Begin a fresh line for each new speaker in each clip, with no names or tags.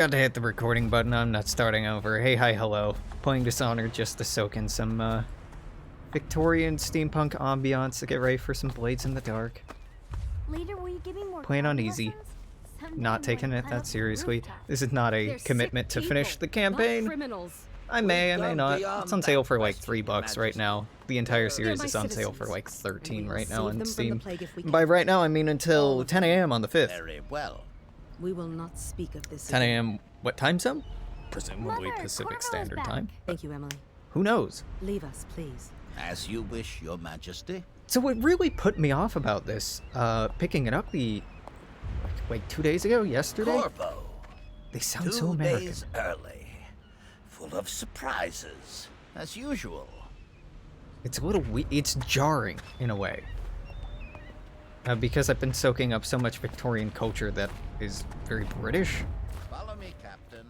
Got to hit the recording button. I'm not starting over. Hey, hi, hello. Playing Dishonored just to soak in some Victorian steampunk ambiance to get ready for some Blades in the Dark.
Later, will you give me more
Playing on
climbing
easy.
lessons? Someday
Not
I'm
taking
gonna
it
climb
that
up the
seriously.
rooftop.
This is not a
They're
commitment
sick
to finish
people,
the campaign.
not criminals.
I may
We've
not.
gone
It's on
beyond
sale
that
for like
question,
$3
Your
right now.
Majesty.
The entire
They're
series
my
is on sale
citizens,
for like
and
13
we will
right now
save
on
them from the
Steam.
plague if we
And by
can.
right now, I mean
All
until
of
10
them.
a.m. on the 5th.
Very well.
We will not speak of this
10
again.
a.m. what time zone? Presumably
Mother,
Pacific
Corvo's
Standard
back.
Time.
Thank you, Emily.
Who knows?
Leave us, please.
As you wish, Your Majesty.
So what really put me off about this, picking it up like 2 days ago, yesterday?
Corvo.
They sound so
2
American.
days early. Full of surprises, as usual.
It's a little it's jarring in a way. Because I've been soaking up so much Victorian culture that is very British.
Follow me, Captain.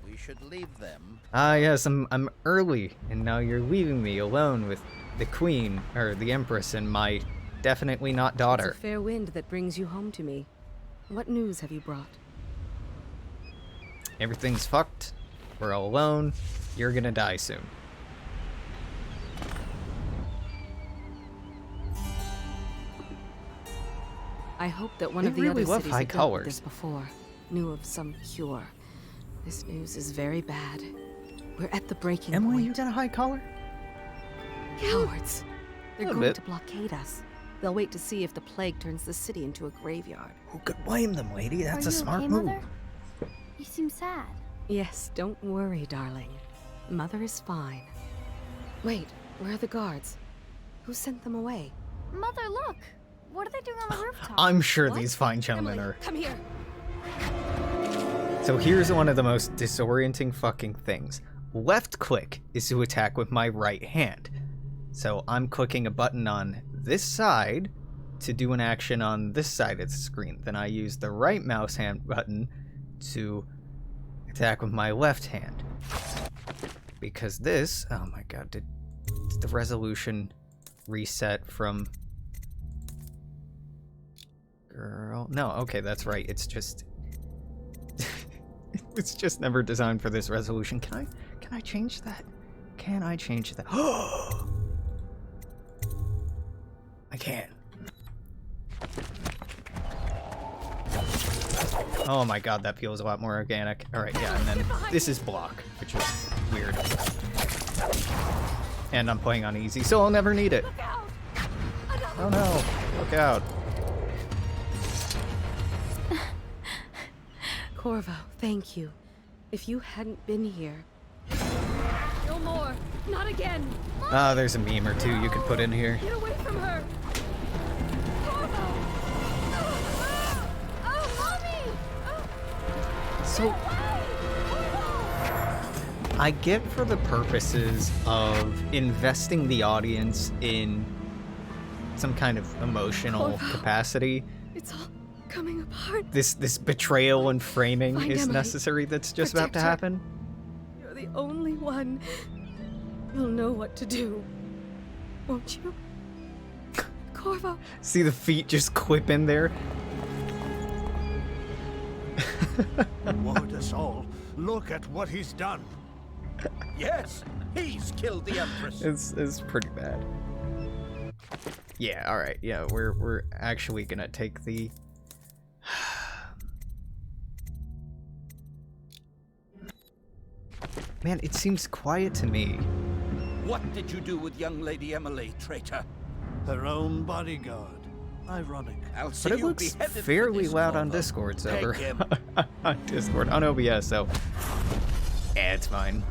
We should leave them.
Ah yes, I'm early, and now you're leaving me alone with the Queen, or the Empress, and my definitely not daughter.
It's a fair wind that brings you home to me. What news have you brought?
Everything's fucked. We're all alone. You're gonna die soon.
I hope that one
They
of the
really
other
love
cities
high
that dealt with
colors.
this before knew of some cure. This news is very bad. We're at the breaking
Emily,
point.
you got a high collar?
Cowards. They're
Little
going
bit.
to blockade us. They'll wait to see if the plague turns the city into a graveyard.
Who could blame them, lady? That's
Are
a
you
smart
okay,
move.
Mother? You seem sad.
Yes, don't worry, darling. Mother is fine. Wait, where are the guards? Who sent them away?
Mother, look! What are they doing on the rooftop?
I'm sure
What?
these fine gentlemen
Emily,
are.
come here.
So here's one of the most disorienting fucking things. Left click is to attack with my right hand. So I'm clicking a button on this side to do an action on this side of the screen. Then I use the right mouse hand button to attack with my left hand. Because this, oh my god, did the resolution reset from... Girl, no, okay, that's right. It's just... it's just never designed for this resolution. Can I change that? Can I change that? I can. Oh my god, that feels a lot more organic. Alright, yeah, and then this is block, which is weird. And I'm playing on easy, so I'll never need it. Oh no, look out.
Corvo, thank you. If you hadn't been here...
No more. Not again.
Ah, there's a meme or two you could put in here.
Get away from her. Corvo. Oh, mommy.
So, I get for the purposes of investing the audience in some kind of emotional
Corvo.
capacity.
It's all coming apart.
This Man, it seems quiet to me.
What did you do with young Lady Emily, traitor?
Her own bodyguard. Ironic.
I'll see
But it
you
looks
beheaded for
fairly
this,
loud on
Corvo.
Discord
Take
server.
him.
On Discord, on OBS, so... it's fine.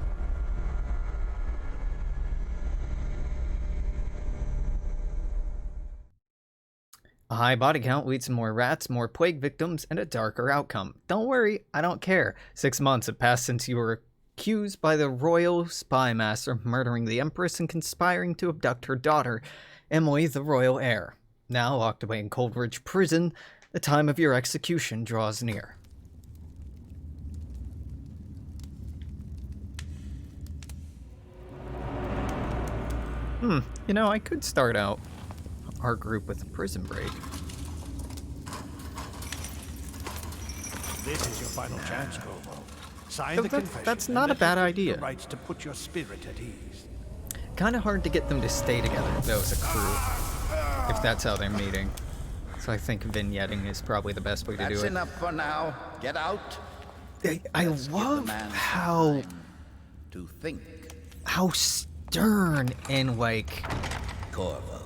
A high body count leads to more rats, more plague victims, and a darker outcome. Don't worry, I don't care. 6 months have passed since you were accused by the royal spy master of murdering the Empress and conspiring to abduct her daughter, Emily, the royal heir. Now locked away in Coldridge Prison, the time of your execution draws near. You know, I could start out our group with a prison break.
This is your final chance, Corvo. Sign
So
the
that's-
confession.
that's
and
not a
let
bad
me give you
idea.
the rights to put your spirit at ease.
Kind of hard to get them to stay together, though, as a crew. If that's how they're meeting. So I think vignetting is probably the best way to
That's
do it.
enough for now. Get out.
I
Let's give the
love
man some
how
time to think.
stern and like
Corvo,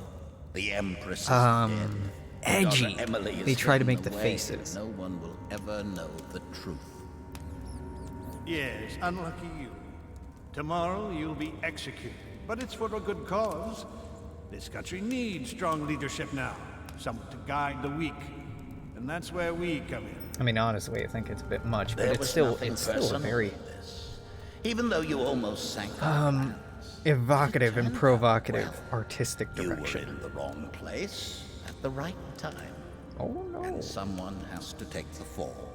the Empress is dead.
edgy
Daughter Emily is
they try to
hidden
make the
away.
faces.
No one will ever know the truth.
Yes, unlucky you. Tomorrow you'll be executed, but it's for a good cause. This country needs strong leadership now, someone to guide the weak, and that's where we come in.
I mean, honestly, I think it's a bit much, but
There
it's
was
still
nothing
a
personal
very
in this. Even though you almost sank our plans.
evocative and
Well,
provocative artistic
you were
direction.
in the wrong place at the right time.
Oh no.
And someone has to take the fall.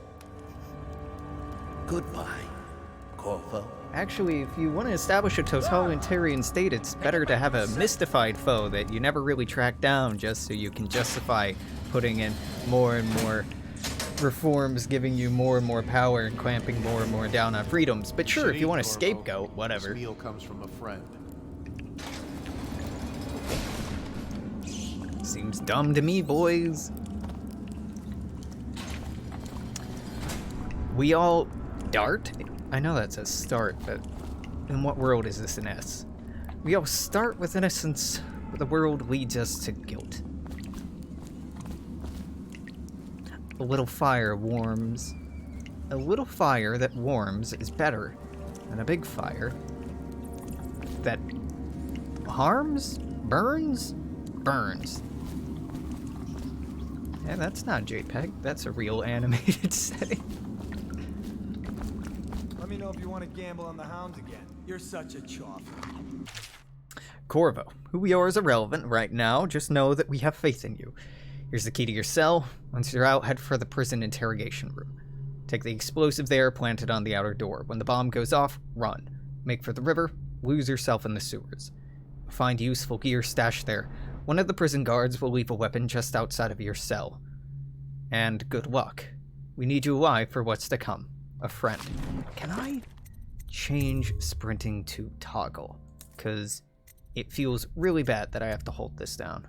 Goodbye, Corvo.
Actually, if you want to establish a totalitarian state, it's better to have a mystified foe that you never really track down just so you can justify putting in more and more reforms, giving you more and more power and clamping more and more down on freedoms. But sure, if you want a scapegoat, whatever.
This meal comes from a friend.
Seems dumb to me, boys. We all dart? I know that says start, but in what world is this an S? We all start with innocence, but the world leads us to guilt. A little fire warms. A little fire that warms is better than a big fire that harms, burns, burns. Yeah, that's not JPEG. That's a real animated setting.
Let me know if you want to gamble on the hounds again. You're such a chopper.
Corvo, who we are is irrelevant right now. Just know that we have faith in you. Here's the key to your cell. Once you're out, head for the prison interrogation room. Take the explosive there, plant it on the outer door. When the bomb goes off, run. Make for the river, lose yourself in the sewers. Find useful gear stashed there. One of the prison guards will leave a weapon just outside of your cell. And good luck. We need you alive for what's to come. A friend. Can I change sprinting to toggle? Because it feels really bad that I have to hold this down.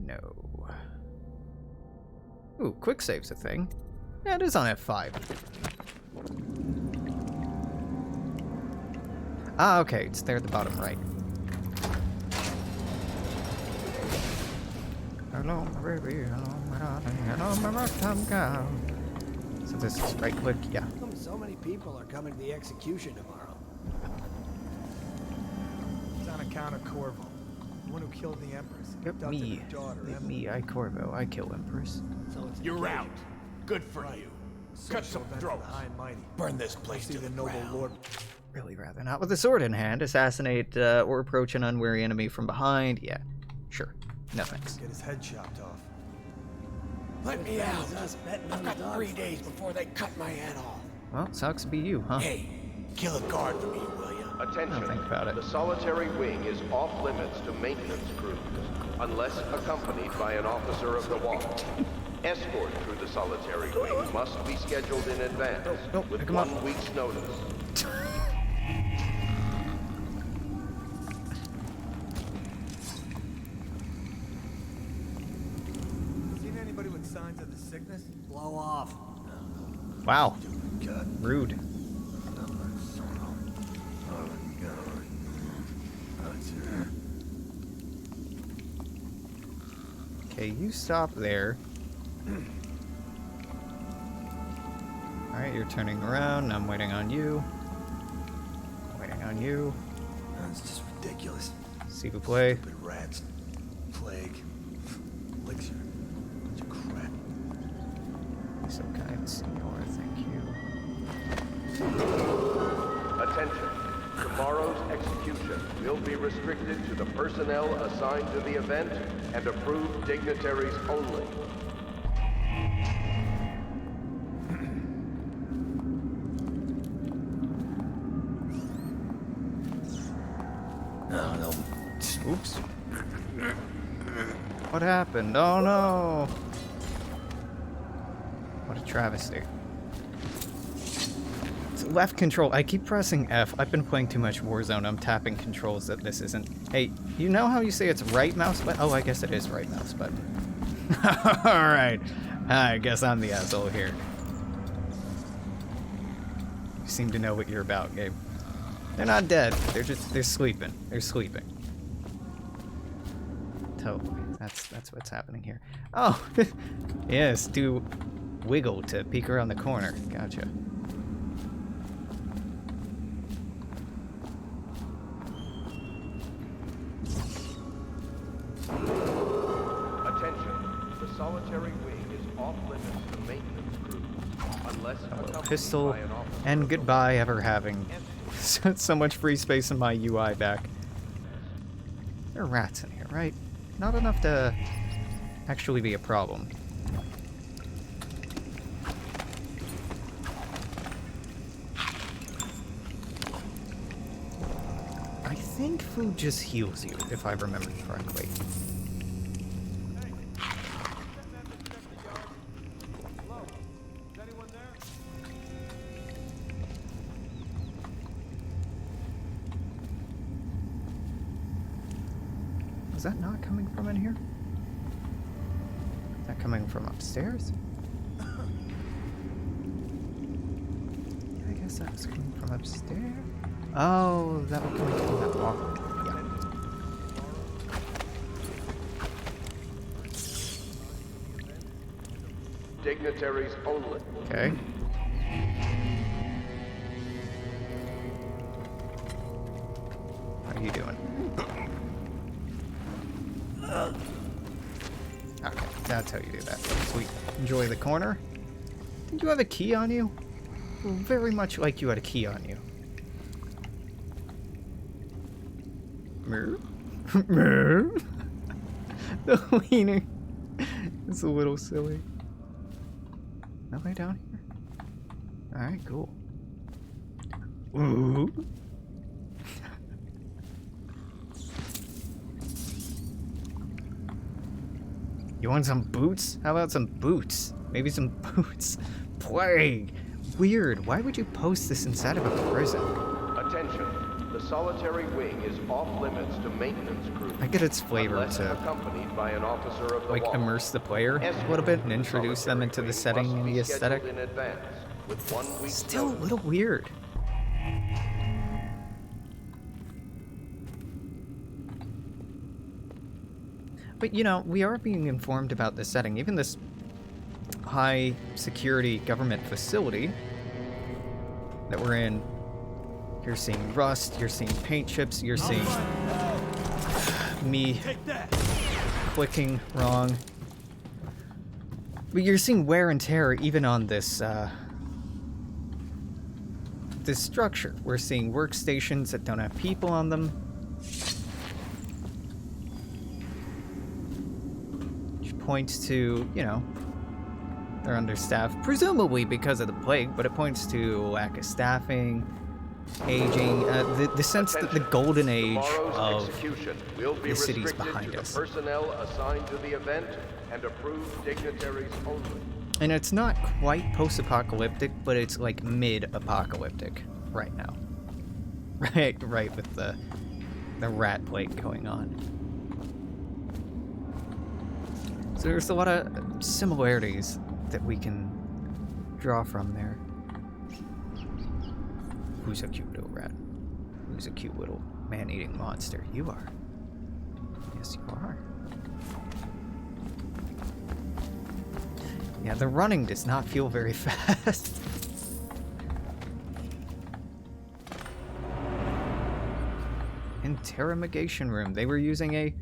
No. Ooh, quick save's a thing. Yeah, it is on F5. Ah, okay, it's there at the bottom right. Hello, my baby, hello, my darling, hello, my rock-top gal. So this is right click, yeah.
So many people are coming to the execution tomorrow. It's on account of Corvo, the one who killed the Empress.
Yep,
abducted
me.
her daughter,
Yep,
Emily.
me, I Corvo, I kill Empress.
So it's a
You're
case.
out. Good for you. Cut
Social
some
event for
throats.
the high and mighty.
Burn this place
See
to
the
the
noble
ground.
lord.
Really rather not with a sword in hand, assassinate or approach an unwary enemy from behind. Yeah, sure. No thanks.
Get his head chopped off.
Let me out. I've got 3 days before they cut my head off.
Well, sucks to be you, huh?
Hey, kill a guard for me, will ya?
Attention.
I'll think about it.
The solitary wing is off limits to maintenance crews, unless accompanied by an officer of the watch. Escort through the solitary wing must be scheduled in advance with
pick 'em up.
1 week's notice.
Seen anybody with signs of the sickness? Blow off.
Wow. Rude. Okay, you stop there. Alright, you're turning around. I'm waiting on you. Waiting on you.
That's just ridiculous.
See the play.
Stupid rats. Plague. Elixir. Bunch of crap.
So kind, senor. Thank you.
Attention. Tomorrow's execution will be restricted to the personnel assigned to the event and approved dignitaries only.
Oops. What happened? Oh no! travesty. It's left control. I keep pressing F. I've been playing too much Warzone. I'm tapping controls that this isn't. Hey, you know how you say it's right mouse button? Oh, I guess it is right mouse button. Alright. I guess I'm the asshole here. You seem to know what you're about, Gabe. They're not dead. They're sleeping. They're sleeping. Totally. That's what's happening here. Oh, yes, do wiggle to peek around the corner. Gotcha.
Attention, the solitary wing is off limits to maintenance crews, unless accompanied
Pistol,
by an officer
and
of the
goodbye ever having so much free space in my UI back. There are rats in here, right? Not enough to actually be a problem. I think food just heals you, if I remember correctly. Is that not coming from in here? Is that coming from upstairs? I guess that was coming from upstairs. Oh, that was coming from that walkway. Yeah.
dignitaries only.
Okay. How are you doing? Okay, that's how you do that. Sweet. Enjoy the corner. Did you have a key on you? Very much like you had a key on you. Mer? Mer? The wiener is a little silly. Nobody down here? Alright, cool. Ooh. You want some boots? How about some boots? Maybe some boots. Plague. Weird. Why would you post this inside of a prison?
Attention. The solitary wing is off limits to maintenance crews.
I get its flavor
unless
to
accompanied by an officer of the
like
law.
immerse the player a little bit and introduce them into the setting and the aesthetic.
In advance, with 1 week's
Still a
notice.
little weird. But you know, we are being informed about the setting. Even this high security government facility that we're in, you're seeing rust, you're seeing paint chips, you're seeing me clicking wrong. But you're seeing wear and tear even on this this structure. We're seeing workstations that don't have people on them. Which points to, you know, they're understaffed, presumably because of the plague, but it points to lack of staffing, aging, the sense that the golden age of the city's behind us.
Personnel assigned to the event and approved dignitaries only.
And it's not quite post-apocalyptic, but it's like mid-apocalyptic right now. Right with the rat plague going on. So there's a lot of similarities that we can draw from there. Who's a cute little rat? Who's a cute little man-eating monster? You are. Yes, you are. Yeah, the running does not feel very fast. Interrogation room. They were using a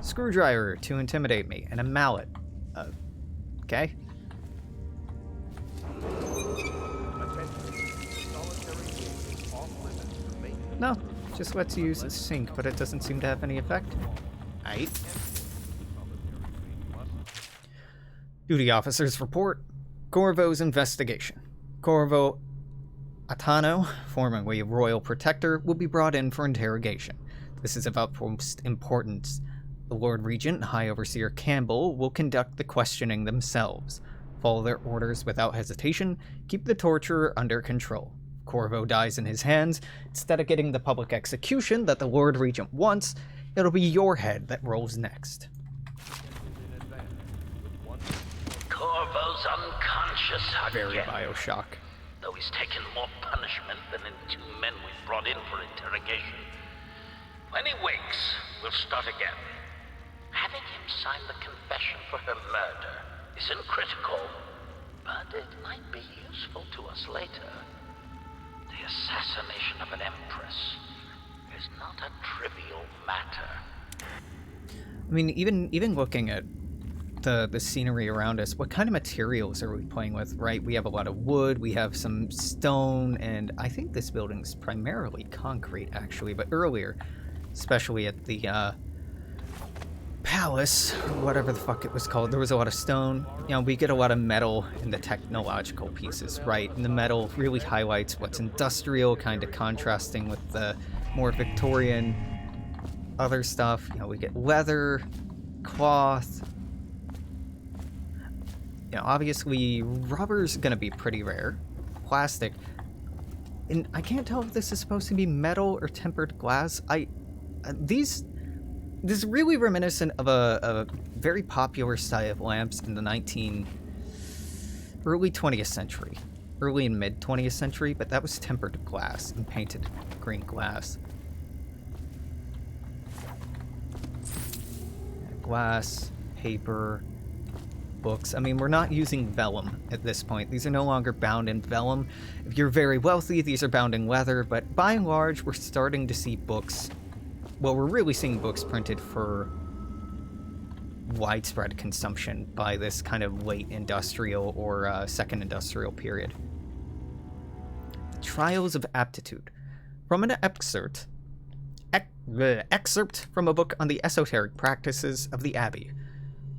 screwdriver to intimidate me and a mallet. Okay. No, just lets you use the sink, but it doesn't seem to have any effect. Aight. Duty officers report Corvo's investigation. Corvo Atano, formerly Royal Protector, will be brought in for interrogation. This is of utmost importance. The Lord Regent and High Overseer Campbell will conduct the questioning themselves. follow their orders without hesitation, keep the torturer under control. If Corvo dies in his hands, instead of getting the public execution that the Lord Regent wants, it'll be your head that rolls next.
Corvo's unconscious
Very
again.
Bioshock.
Though he's taken more punishment than in 2 men we brought in for interrogation. When he wakes, we'll start again. Having him sign the confession for her murder isn't critical, but it might be useful to us later. The assassination of an empress is not a trivial matter.
I mean, even looking at the scenery around us, what kind of materials are we playing with, right? We have a lot of wood, we have some stone, and I think this building's primarily concrete, actually, but earlier, especially at the palace, or whatever the fuck it was called, there was a lot of stone. You know, we get a lot of metal in the technological pieces, right? And the metal really highlights what's industrial, kind of contrasting with the more Victorian other stuff. You know, we get leather, cloth. You know, obviously, rubber's gonna be pretty rare. Plastic. And I can't tell if this is supposed to be metal or tempered glass. This is really reminiscent of a very popular style of lamps in the early 20th century. Early and mid 20th century, but that was tempered glass and painted green glass. Glass, paper, books. I mean, we're not using vellum at this point. These are no longer bound in vellum. If you're very wealthy, these are bound in leather, but by and large, we're starting to see books. Well, we're really seeing books printed for widespread consumption by this kind of late industrial or second industrial period. The Trials of Aptitude. From an excerpt from a book on the esoteric practices of the Abbey.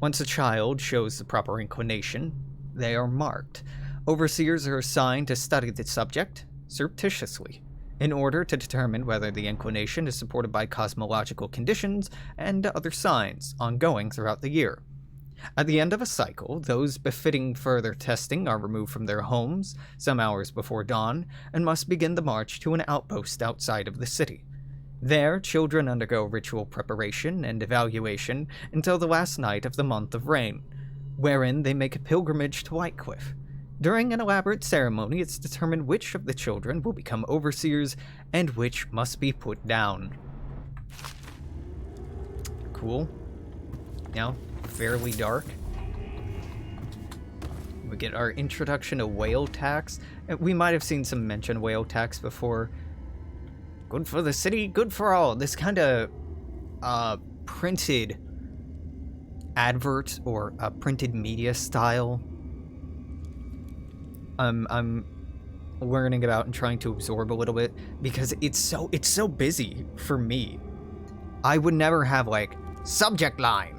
Once a child shows the proper inclination, they are marked. Overseers are assigned to study the subject surreptitiously, in order to determine whether the inclination is supported by cosmological conditions and other signs ongoing throughout the year. At the end of a cycle, those befitting further testing are removed from their homes some hours before dawn and must begin the march to an outpost outside of the city. There, children undergo ritual preparation and evaluation until the last night of the month of rain, wherein they make a pilgrimage to Whitecliff. During an elaborate ceremony, it's determined which of the children will become overseers and which must be put down. Cool. Now, fairly dark. We get our introduction to whale tax. We might have seen some mention of whale tax before. Good for the city, good for all. This kind of printed advert or printed media style I'm learning about and trying to absorb a little bit because it's so busy for me. I would never have like subject line,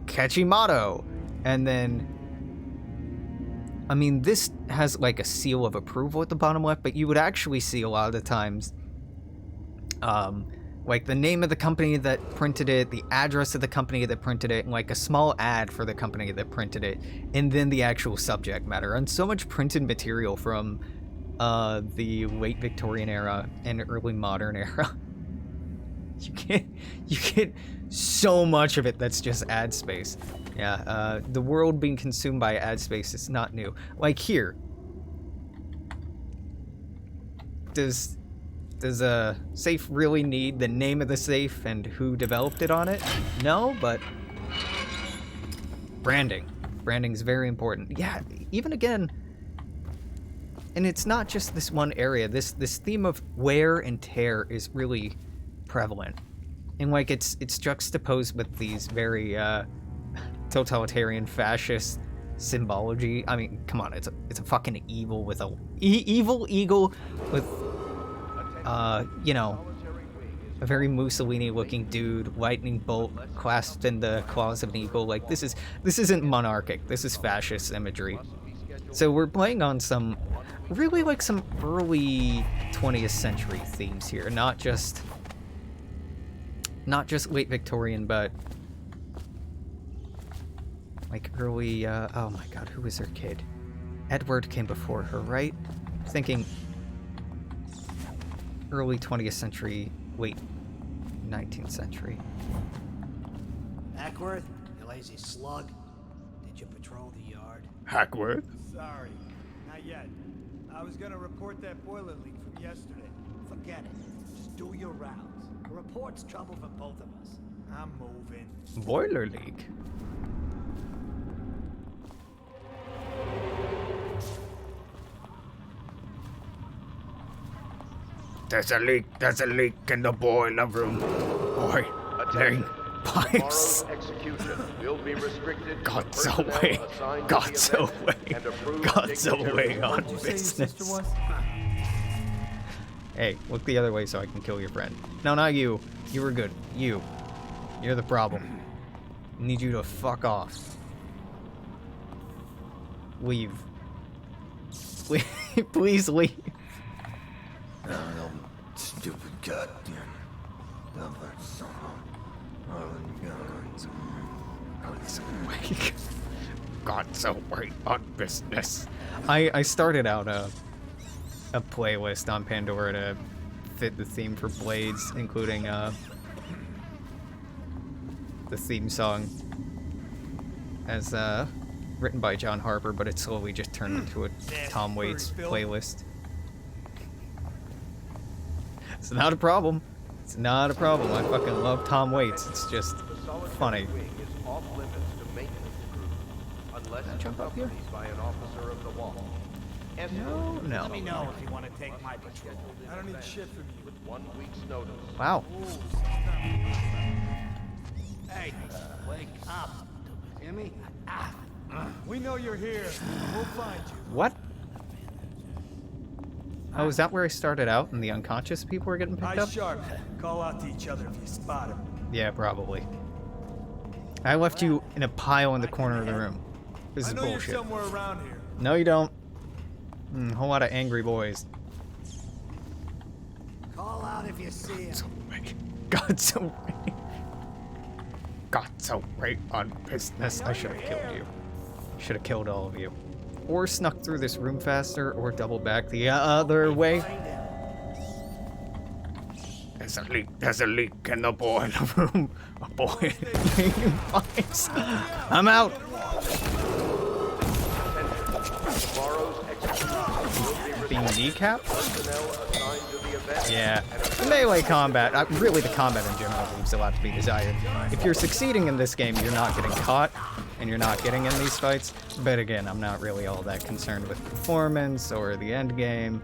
catchy motto, and then I mean this has like a seal of approval at the bottom left, but you would actually see a lot of the times like the name of the company that printed it, the address of the company that printed it, and like a small ad for the company that printed it, and then the actual subject matter. And so much printed material from the late Victorian era and early modern era. You get so much of it that's just ad space. Yeah, the world being consumed by ad space is not new. Like here, does a safe really need the name of the safe and who developed it on it? No, but branding. Branding is very important. Yeah, even again, and it's not just this one area. This theme of wear and tear is really prevalent, and like it's juxtaposed with these very totalitarian fascist symbology. I mean, come on, it's a fucking evil with a evil eagle with you know, a very Mussolini-looking dude, lightning bolt clasped in the claws of an eagle. Like this isn't monarchic. This is fascist imagery. So we're playing on some really like some early 20th century themes here, not just late Victorian, but Like early, oh my god, who was her kid? Edward came before her, right? Thinking early 20th century, late 19th century.
Hackworth, you lazy slug. Did you patrol the yard?
Hackworth?
Sorry, not yet. I was gonna report that boiler leak from yesterday.
Forget it. Just do your rounds. A report's trouble for both of us.
I'm moving.
Boiler leak.
There's a leak in the boiler room. Boy, laying pipes.
Tomorrow's execution will be restricted to
God's
personnel
away.
assigned to
God's
the event
away.
and approved
God's away
dignitaries.
on
What'd you say your
business.
sister was?
Hey, look the other way so I can kill your friend. No, not you. You were good. You. You're the problem. I need you to fuck off. Leave. Please leave.
Stupid goddamn. God's away on business.
I started out a playlist on Pandora to fit the theme for Blades, including the theme song as written by John Harper, but it slowly just turned into a Tom Waits playlist. It's not a problem. It's not a problem. I fucking love Tom Waits. It's just funny.
Wing is off limits to maintenance crews unless
Jump up here?
accompanied by an officer of the wall.
No, no.
Let me know if you want to take my patrol.
I don't need shit from you.
With 1 week's notice.
Wow.
Hey, wake up. Hear me?
We know you're here. We'll find you.
What? Oh, is that where I started out and the unconscious people were getting picked
Eyes
up?
sharp. Call out to each other if you spot him.
Yeah, probably. I left you in a pile in the corner of the room. This
I
is
know
bullshit.
you're somewhere around here.
No, you don't. Whole lot of angry boys.
Call out if you see him.
God's away. God's away on business. I should have killed you. Should have killed all of you. Or snuck through this room faster, or doubled back the other way.
There's a leak in the boiler room. A boiler pipes.
I'm out.
Tomorrow's execution will be
Being kneecapped?
personnel assigned to the event.
Yeah. The melee combat, really the combat in general, leaves a lot to be desired. If you're succeeding in this game, you're not getting caught, and you're not getting in these fights. But again, I'm not really all that concerned with performance, or the end game,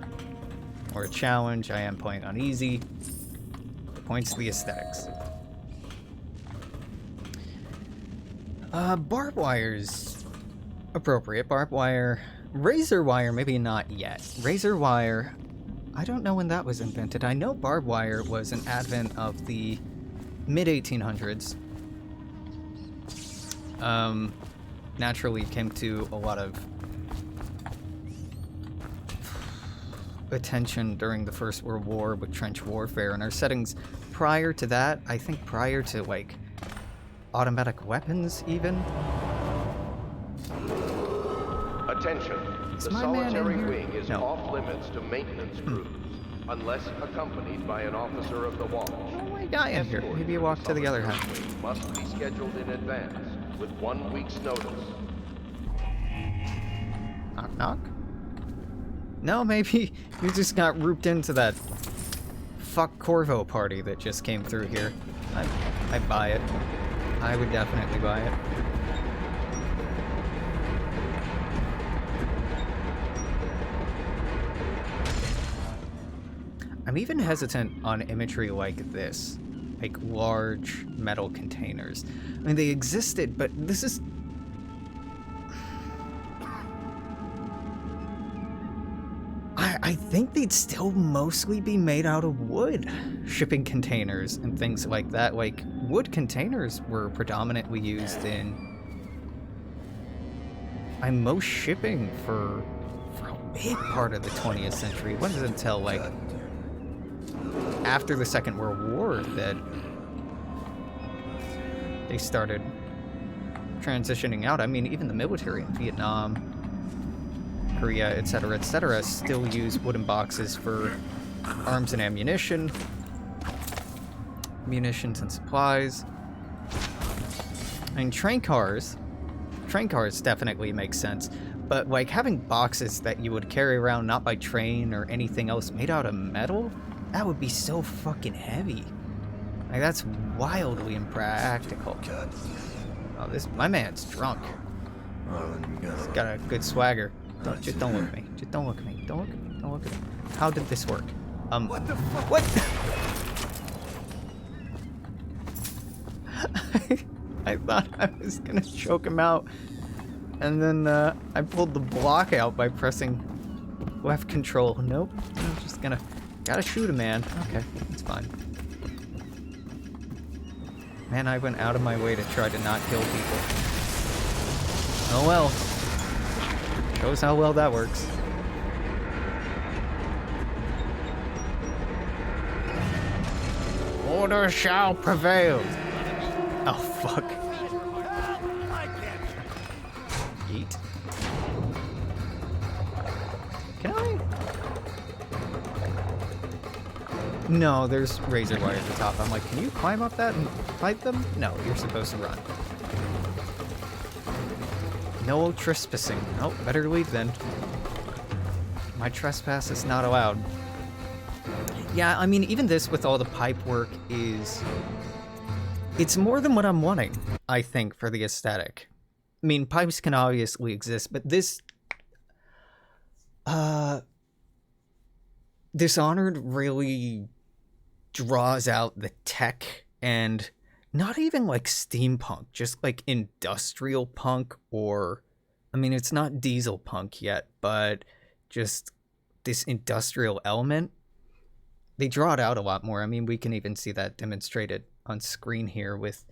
or a challenge. I am playing on easy. The point's the aesthetics. Barbed wire's appropriate. Barbed wire. Razor wire, maybe not yet. Razor wire, I don't know when that was invented. I know barbed wire was an advent of the mid-1800s. Naturally it came to a lot of attention during the First World War with trench warfare, and our settings prior to that, I think prior to, like, automatic weapons, even.
Attention. The
my man in
solitary
here?
wing is
No.
off limits to maintenance crews, unless accompanied by an officer of the wall.
Oh, my guy in here.
Escort
Maybe you
to
walk
the
to the other
solitary
half.
wing must be scheduled in advance, with 1 week's notice.
Knock, knock. No, maybe you just got grouped into that fuck Corvo party that just came through here. I'd buy it. I would definitely buy it. I'm even hesitant on imagery like this, like large metal containers. I mean, they existed, but this is... I think they'd still mostly be made out of wood. Shipping containers and things like that. Like, wood containers were predominantly used in... most shipping for a big part of the 20th century. It wasn't until, like, after the Second World War that they started transitioning out. I mean, even the military in Vietnam, Korea, etc., still use wooden boxes for arms and ammunition, munitions and supplies. I mean, train cars definitely make sense, but like having boxes that you would carry around not by train or anything else made out of metal, that would be so fucking heavy. Like, that's wildly impractical. Oh, my man's drunk. He's got a good swagger. Just don't look at me. Just don't look at me. Don't look at me. Don't look at me. How did this work?
What the fuck?
What? I thought I was gonna choke him out, and then I pulled the block out by pressing left control. Nope. I'm just gotta shoot a man. Okay, it's fine. Man, I went out of my way to try to not kill people. Oh well. Shows how well that works. Order shall prevail. Oh, fuck. Yeet. Can I? No, there's razor wire at the top. I'm like, can you climb up that and fight them? No, you're supposed to run. No trespassing. Oh, better leave then. My trespass is not allowed. Yeah, I mean, even this with all the pipe work it's more than what I'm wanting, I think, for the aesthetic. I mean, pipes can obviously exist, but this Dishonored really draws out the tech, and not even like steampunk, just like industrial punk, or I mean, it's not diesel punk yet, but just this industrial element. They draw it out a lot more. I mean, we can even see that demonstrated on screen here with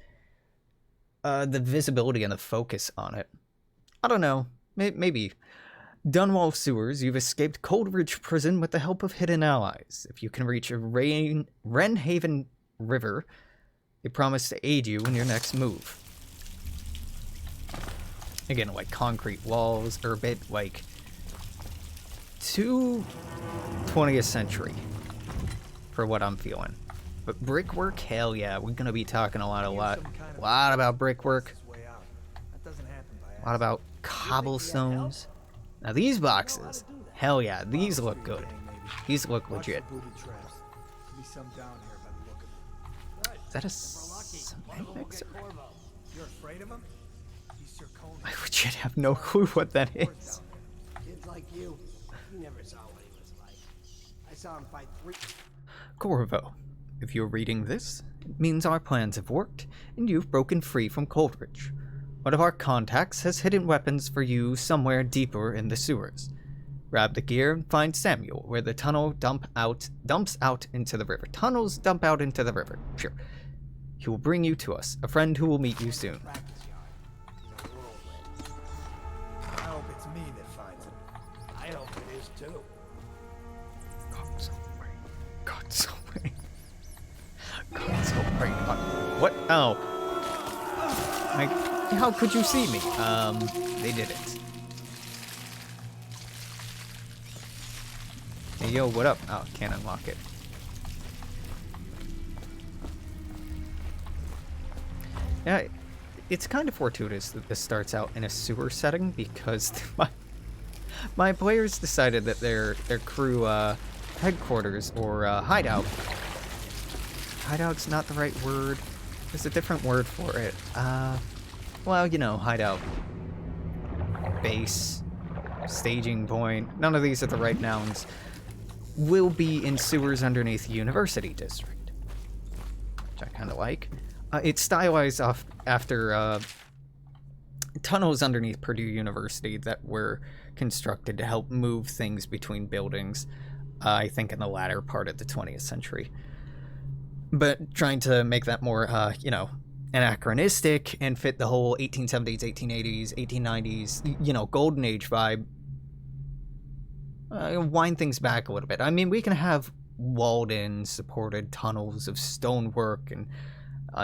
the visibility and the focus on it. I don't know, maybe. Dunwall Sewers, you've escaped Coldridge Prison with the help of hidden allies. If you can reach Wrenhaven River, they promise to aid you in your next move. Again, like concrete walls, or a bit like too 20th century for what I'm feeling. But brickwork, hell yeah, we're gonna be talking a lot about brickwork. A lot about cobblestones. Now these boxes, hell yeah, these look good. These look legit. Is that a cement mixer? I legit have no clue what that is.
Kids like you never saw what he was like. I saw him fight 3.
Corvo, if you're reading this, it means our plans have worked, and you've broken free from Coldridge. One of our contacts has hidden weapons for you somewhere deeper in the sewers. Grab the gear and find Samuel, where the tunnel dumps out into the river. Tunnels dump out into the river. Sure. He will bring you to us, a friend who will meet you soon.
I hope it's me that finds him. I hope it is too.
What? Oh. How could you see me? They did it. Hey, yo, what up? Oh, can't unlock it. Yeah, it's kind of fortuitous that this starts out in a sewer setting, because my players decided that their crew headquarters, or hideout. Hideout's not the right word. There's a different word for it. Well, you know, hideout. Base. Staging point. None of these are the right nouns. Will be in sewers underneath University District. Which I kind of like. It's stylized after tunnels underneath Purdue University that were constructed to help move things between buildings, I think in the latter part of the 20th century. But trying to make that more, you know, anachronistic and fit the whole 1870s, 1880s, 1890s, you know, golden age vibe. Wind things back a little bit. I mean, we can have walled-in, supported tunnels of stonework and,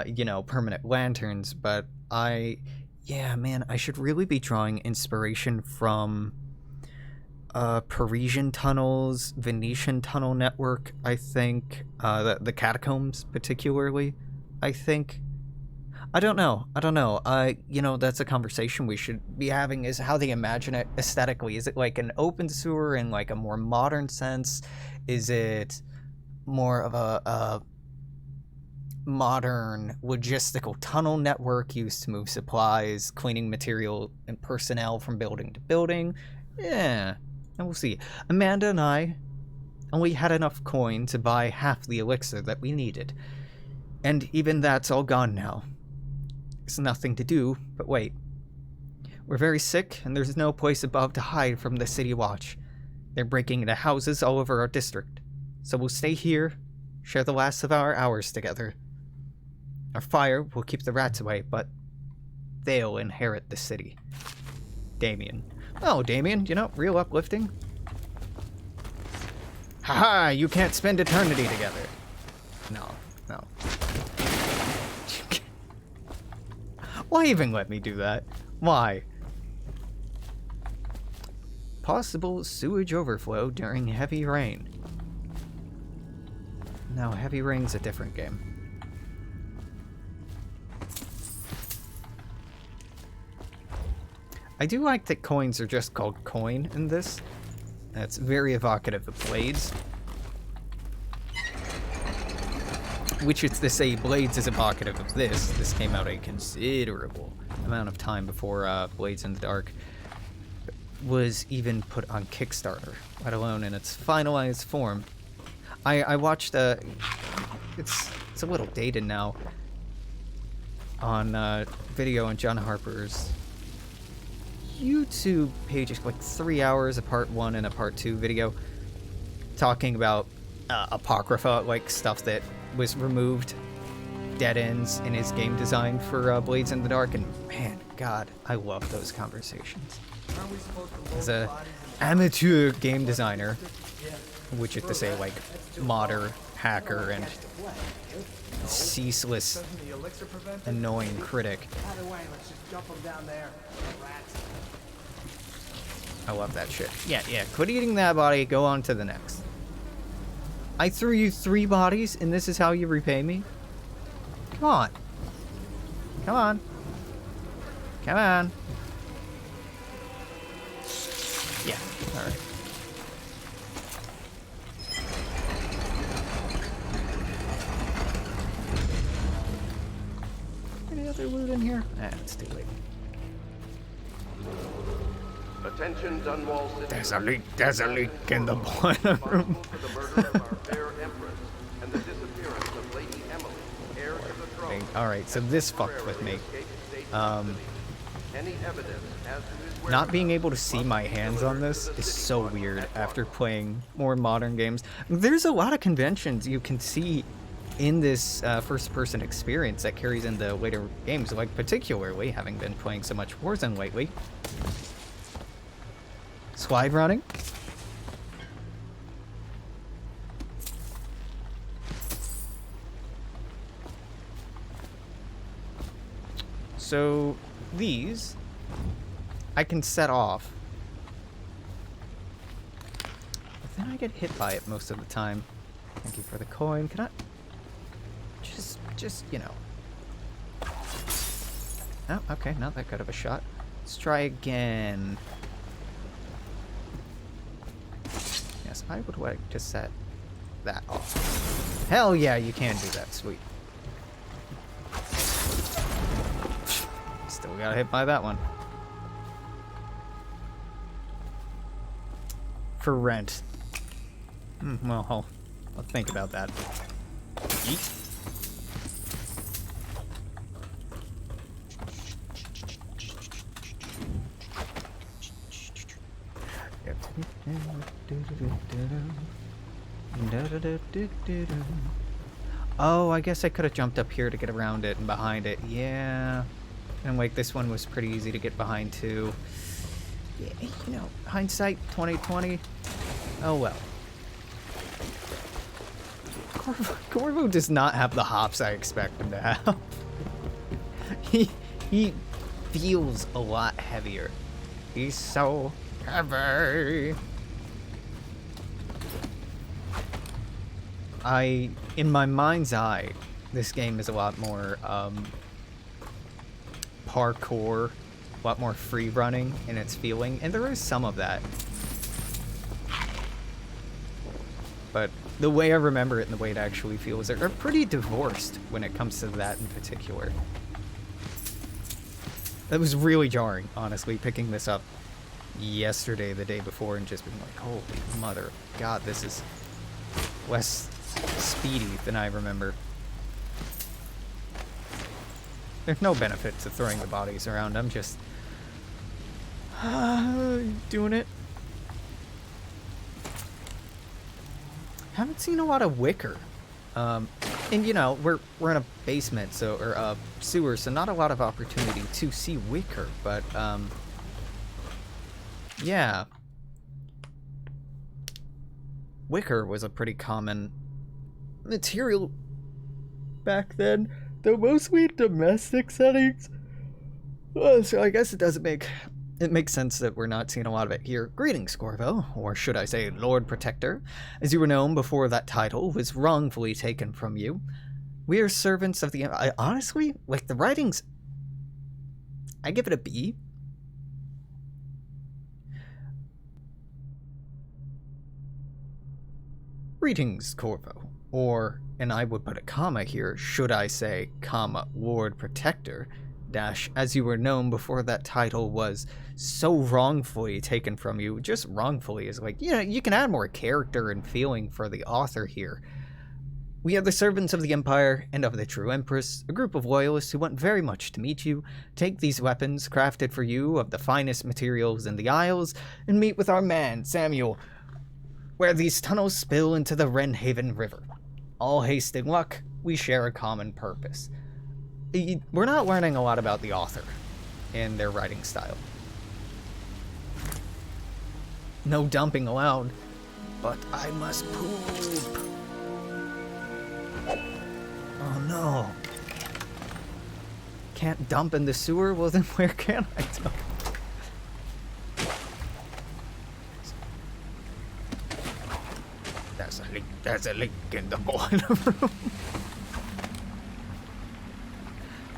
you know, permanent lanterns, but Yeah, man, I should really be drawing inspiration from Parisian tunnels, Venetian tunnel network, I think. The catacombs, particularly, I think. I don't know. You know, that's a conversation we should be having, is how they imagine it aesthetically. Is it like an open sewer in like a more modern sense? Is it more of a modern logistical tunnel network used to move supplies, cleaning material, and personnel from building to building? Yeah, and we'll see. Amanda and I only had enough coin to buy half the elixir that we needed. And even that's all gone now. There's nothing to do but wait. We're very sick, and there's no place above to hide from the city watch. They're breaking into houses all over our district. So we'll stay here, share the last of our hours together. Our fire will keep the rats away, but they'll inherit the city. Damien. Oh, Damien, you know, real uplifting. Haha, you can't spend eternity together. No. Why even let me do that? Why? Possible sewage overflow during heavy rain. No, heavy rain's a different game. I do like that coins are just called coin in this. That's very evocative of Blades. Which is to say, Blades is evocative of this. This came out a considerable amount of time before Blades in the Dark was even put on Kickstarter, let alone in its finalized form. I watched it's a little dated now, on video on John Harper's YouTube page. It's like 3 hours, a part 1 and a part 2 video, talking about Apocrypha, like stuff that was removed, dead ends in his game design for Blades in the Dark, and man, God, I love those conversations. As a amateur game designer, which is to say, like, modder, hacker, and ceaseless, annoying critic. I love that shit. Yeah, quit eating that body, go on to the next. I threw you 3 bodies, and this is how you repay me? Come on. Come on. Come on. Yeah, alright. Any other loot in here? It's too late.
Attention, Dunwall City.
There's a leak in the boiler room.
Alright, so this fucked with me. Not being able to see my hands on this is so weird after playing more modern games. There's a lot of conventions you can see in this first-person experience that carries into later games, like particularly having been playing so much Warzone lately. Slide running. So these I can set off, but then I get hit by it most of the time. Thank you for the coin. Can I just you know? Oh, okay, not that good of a shot. Let's try again. Yes, I would like to set that off. Hell yeah, you can do that. Sweet. Still got hit by that one. For rent. Well, I'll think about that. Eat. Oh, I guess I could have jumped up here to get around it and behind it. Yeah. And like this one was pretty easy to get behind too. Yeah, you know, hindsight 2020. Oh well. Corvo does not have the hops I expect him to have. he feels a lot heavier. He's so heavy. In my mind's eye, this game is a lot more parkour, a lot more free running in its feeling, and there is some of that. But the way I remember it and the way it actually feels are pretty divorced when it comes to that in particular. That was really jarring, honestly, picking this up yesterday, the day before, and just being like, holy mother of God, this is less speedy than I remember. There's no benefit to throwing the bodies around. I'm just doing it. Haven't seen a lot of Wicker. And you know, we're in a basement, so or a sewer, so not a lot of opportunity to see Wicker, but yeah. Wicker was a pretty common material back then, though mostly in domestic settings. So I guess it makes sense that we're not seeing a lot of it here. Greetings, Corvo, or should I say Lord Protector. As you were known before that title was wrongfully taken from you. We are servants of the... honestly, like, the writings... I give it a B. Greetings, Corvo. Or, and I would put a comma here, should I say, comma, Lord Protector, dash, as you were known before that title was so wrongfully taken from you. Just wrongfully is like, you know, you can add more character and feeling for the author here. We are the servants of the Empire and of the True Empress, a group of loyalists who want very much to meet you, take these weapons crafted for you of the finest materials in the Isles, and meet with our man, Samuel, where these tunnels spill into the Wrenhaven River. All hasting luck, we share a common purpose. We're not learning a lot about the author and their writing style. No dumping allowed, but I must poop. Oh no. Can't dump in the sewer? Well then where can I dump?
There's a leak in the boiler room.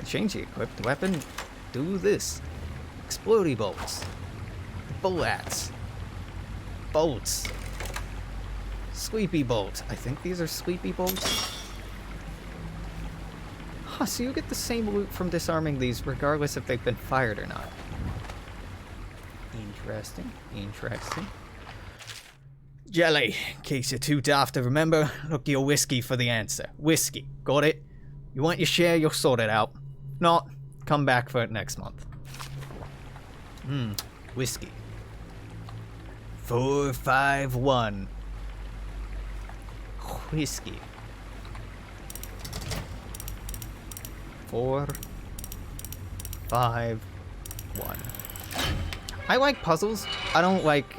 Change the equipped weapon. Do this. Explodey bolts. Bullets. Bolts. Sleepy bolt. I think these are sleepy bolts. Huh, so you get the same loot from disarming these regardless if they've been fired or not. Interesting. Interesting. Jelly, in case you're too daft to remember, look to your whiskey for the answer. Whiskey. Got it? You want your share, you'll sort it out. Not, come back for it next month. Whiskey. 451. Whiskey. 4, 5, 1. I like puzzles. I don't like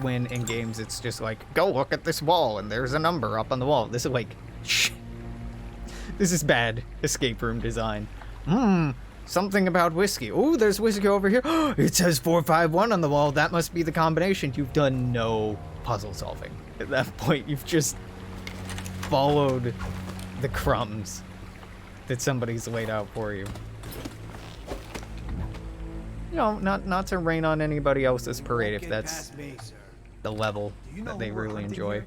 when in games it's just like, go look at this wall and there's a number up on the wall. This is like, shh. This is bad escape room design. Something about whiskey. Oh, there's whiskey over here. It says 451 on the wall. That must be the combination. You've done no puzzle solving. At that point, you've just followed the crumbs that somebody's laid out for you. You know, not to rain on anybody else's parade if that's the level that they really enjoy.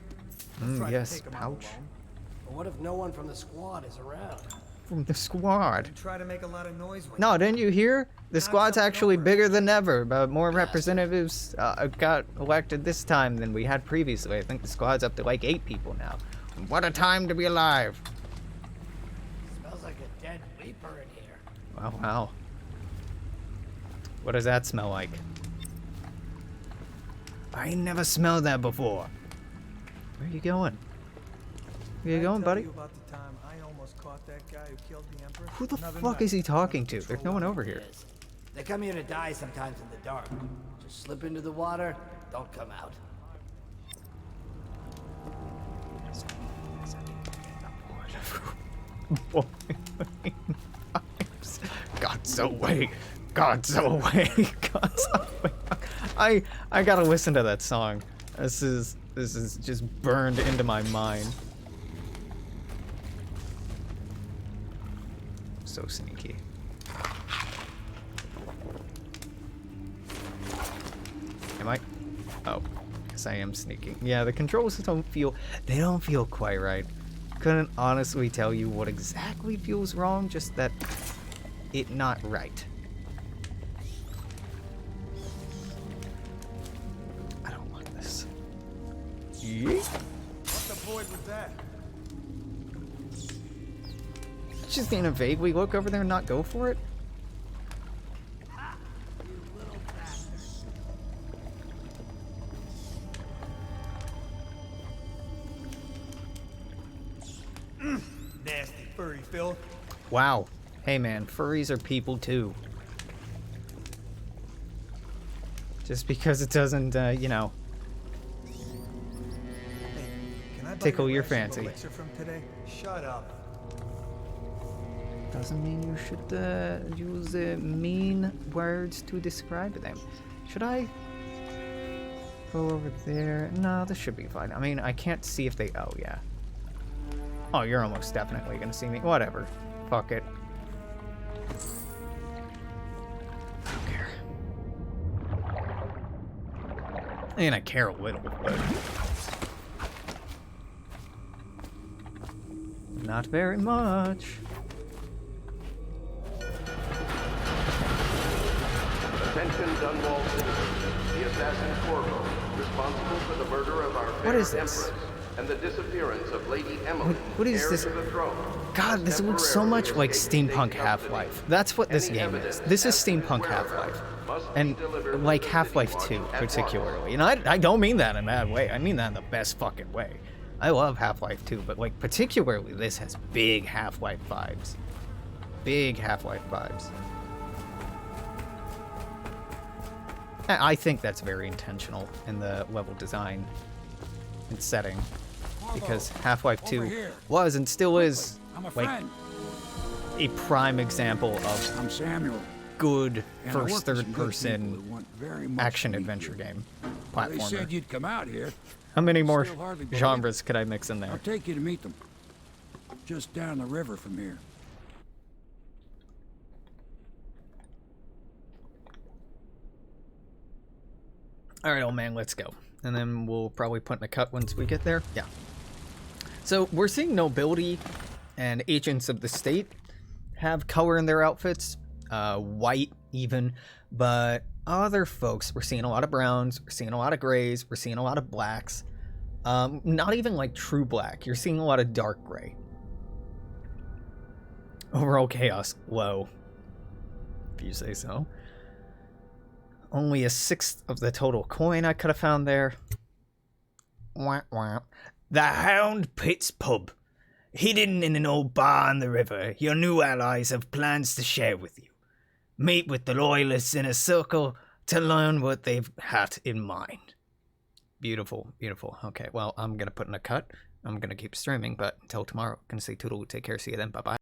Yes, pouch.
But what if no one from the squad is around?
From the squad?
Try to make a lot of noise.
No, didn't you hear? The squad's actually bigger than ever, but more representatives got elected this time than we had previously. I think the squad's up to like 8 people now. What a time to be alive!
Smells like a dead reaper in here.
Wow, wow. What does that smell like? I ain't never smelled that before. Where are you going? Where you going, buddy? Who the fuck is he talking to? There's no one over here.
They come here to die sometimes in the dark. Just slip into the water, don't come out.
Got so wait. God's away. God's away. I gotta listen to that song. This is just burned into my mind. So sneaky. Am I? Oh, guess I am sneaking. Yeah, the controls don't feel quite right. Couldn't honestly tell you what exactly feels wrong, just that it not right. I don't want this. Yeet.
What the void was that?
Just gonna vaguely look over there and not go for it?
Nasty furry filth.
Wow. Hey man, furries are people too. Just because it doesn't, you know,
Can I buy
tickle your
ration of
fancy.
elixir from today? Shut up.
Doesn't mean you should use mean words to describe them. Should I go over there? No, this should be fine. I mean, I can't see if they... Oh, yeah. Oh, you're almost definitely gonna see me. Whatever. Fuck it. I don't care. I mean, I care a little, but... not very much.
Attention, Dunwall citizens. The assassin Corvo, responsible for the murder of our
What is
fair
this?
Empress and the disappearance of Lady Emily,
What is
heir
this?
to the throne,
God, this looks so much like Steampunk Half-Life. That's what this game is. This is Steampunk Half-Life. And like Half-Life 2, particularly. And I don't mean that in a bad way. I mean that in the best fucking way. I love Half-Life 2, but like particularly this has big Half-Life vibes. Big Half-Life vibes. I think that's very intentional in the level design and setting. Because Half-Life 2 was and still is like a prime example of
I'm Samuel.
good
And I work
first
with some good people
third-person
who want very much
action
to meet
adventure
you.
game
They said
platformer.
you'd come out here.
How many more
Still hardly believe
genres could I mix in
I'll
there?
take you to meet them. Just down the river from here.
All right, old man, let's go. And then we'll probably put in a cut once we get there. Yeah. So we're seeing nobility and agents of the state have color in their outfits, white even, but other folks, we're seeing a lot of browns, we're seeing a lot of grays, we're seeing a lot of blacks. Not even like true black, you're seeing a lot of dark gray. Overall chaos low, if you say so. Only a sixth of the total coin I could have found there. Wah, wah.
The Hound Pits Pub. Hidden in an old bar on the river, your new allies have plans to share with you. Meet with the loyalists in a circle to learn what they've had in mind.
Beautiful, beautiful. Okay, well, I'm going to put in a cut. I'm going to keep streaming, but until tomorrow, I'm going to say toodaloo, take care, see you then, bye-bye.